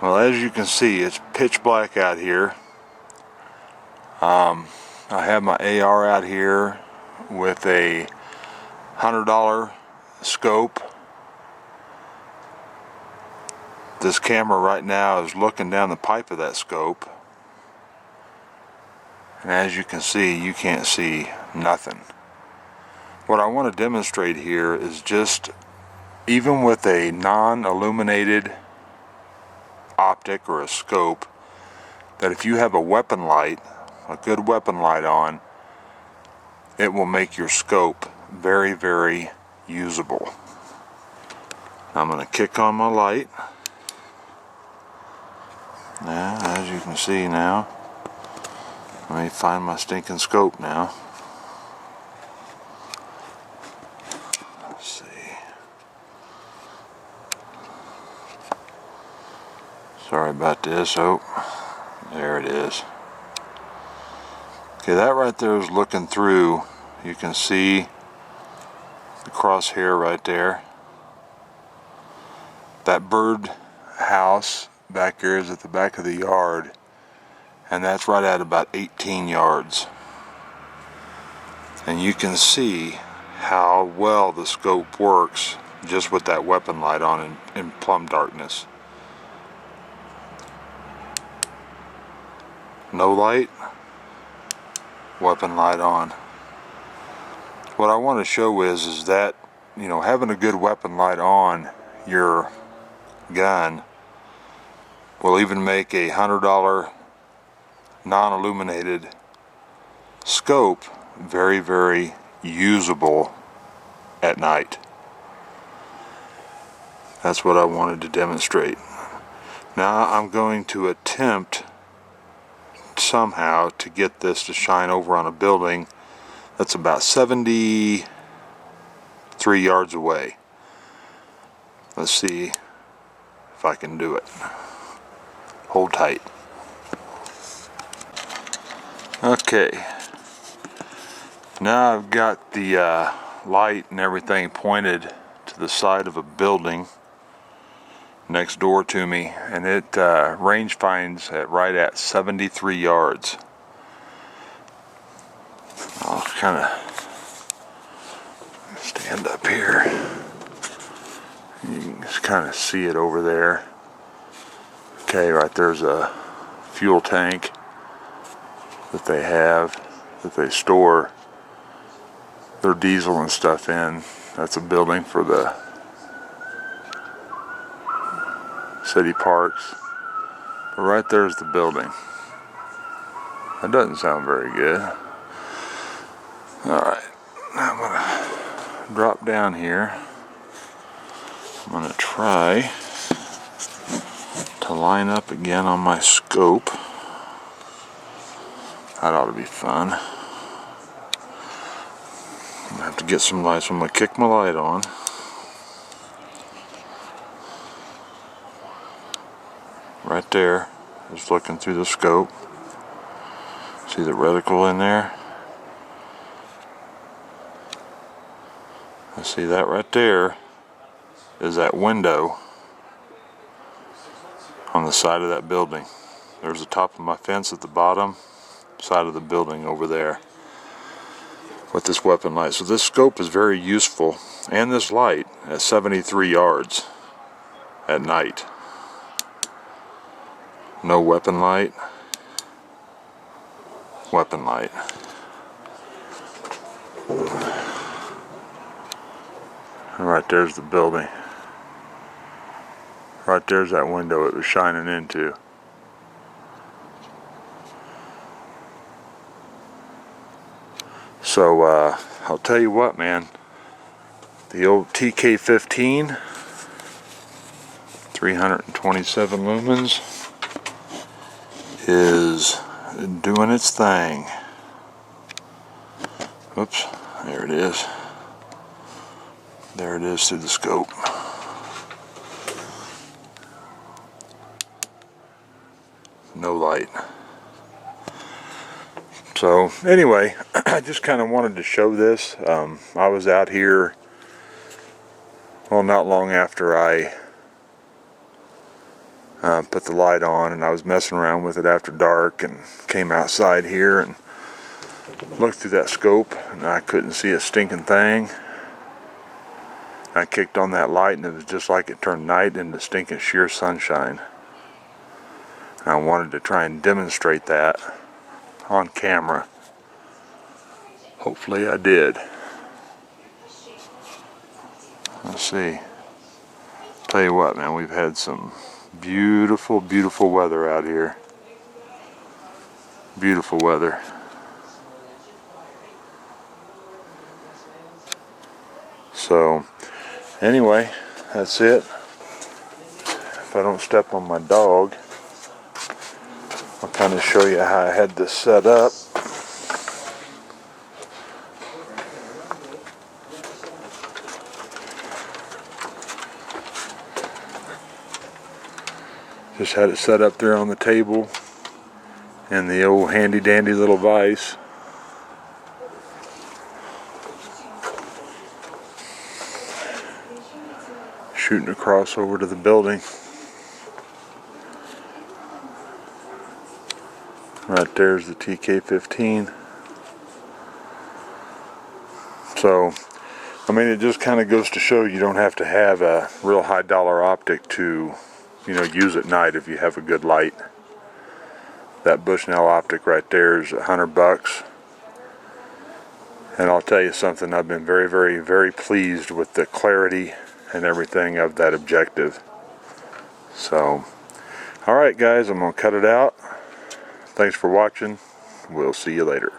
Well, as you can see, it's pitch black out here. I have my AR out here with a $100 scope. This camera right now is looking down the pipe of that scope, and as you can see, you can't see nothing. What I want to demonstrate here is just, even with a non-illuminated optic or a scope, that if you have a weapon light, a good weapon light on, it will make your scope very, very usable. I'm going to kick on my light. Now, as you can see now, let me find my stinking scope now. Let's see. Sorry about this. Oh, there it is. Okay, that right there is looking through. You can see the crosshair right there. That bird house back there is at the back of the yard, and that's right at about 18 yards. And you can see how well the scope works just with that weapon light on in plumb darkness. No light, weapon light on. What I want to show is that, you know, having a good weapon light on your gun will even make a $100 non-illuminated scope very, very usable at night. That's what I wanted to demonstrate. Now I'm going to attempt somehow to get this to shine over on a building that's about 73 yards away. Let's see if I can do it. Hold tight. Okay, now I've got the light and everything pointed to the side of a building next door to me, and it range finds right at 73 yards. I'll kind of stand up here. You can just kind of see it over there. Okay, right there's a fuel tank that they have, that they store their diesel and stuff in. That's a building for the city parks. But right there's the building. That doesn't sound very good. Alright, I'm gonna drop down here. I'm gonna try to line up again on my scope. That ought to be fun. I'm gonna have to get some lights. So I'm gonna kick my light on. Right there, just looking through the scope. See the reticle in there? I see that right there is that window on the side of that building. There's the top of my fence at the bottom side of the building over there with this weapon light. So this scope is very useful, and this light at 73 yards at night. No weapon light, weapon light. And right there's the building. Right there's that window it was shining into. So I'll tell you what, man, the old TK15, 327 lumens, is doing its thing. Oops, there it is. There it is through the scope. No light. So anyway, I just kind of wanted to show this. I was out here, well, not long after I put the light on, and I was messing around with it after dark and came outside here and looked through that scope, and I couldn't see a stinking thing. I kicked on that light and it was just like it turned night into stinking sheer sunshine. And I wanted to try and demonstrate that on camera. Hopefully I did. Let's see. Tell you what, man, we've had some beautiful, beautiful weather out here. Beautiful weather. So, anyway, that's it. If I don't step on my dog, I'll kind of show you how I had this set up. Just had it set up there on the table in the old handy dandy little vise. Shooting across over to the building. Right there's the TK-15. So, I mean, it just kind of goes to show you don't have to have a real high dollar optic to, you know, use at night if you have a good light. That Bushnell optic right there is $100. And I'll tell you something, I've been very, very, very pleased with the clarity and everything of that objective. So, alright guys, I'm going to cut it out. Thanks for watching. We'll see you later.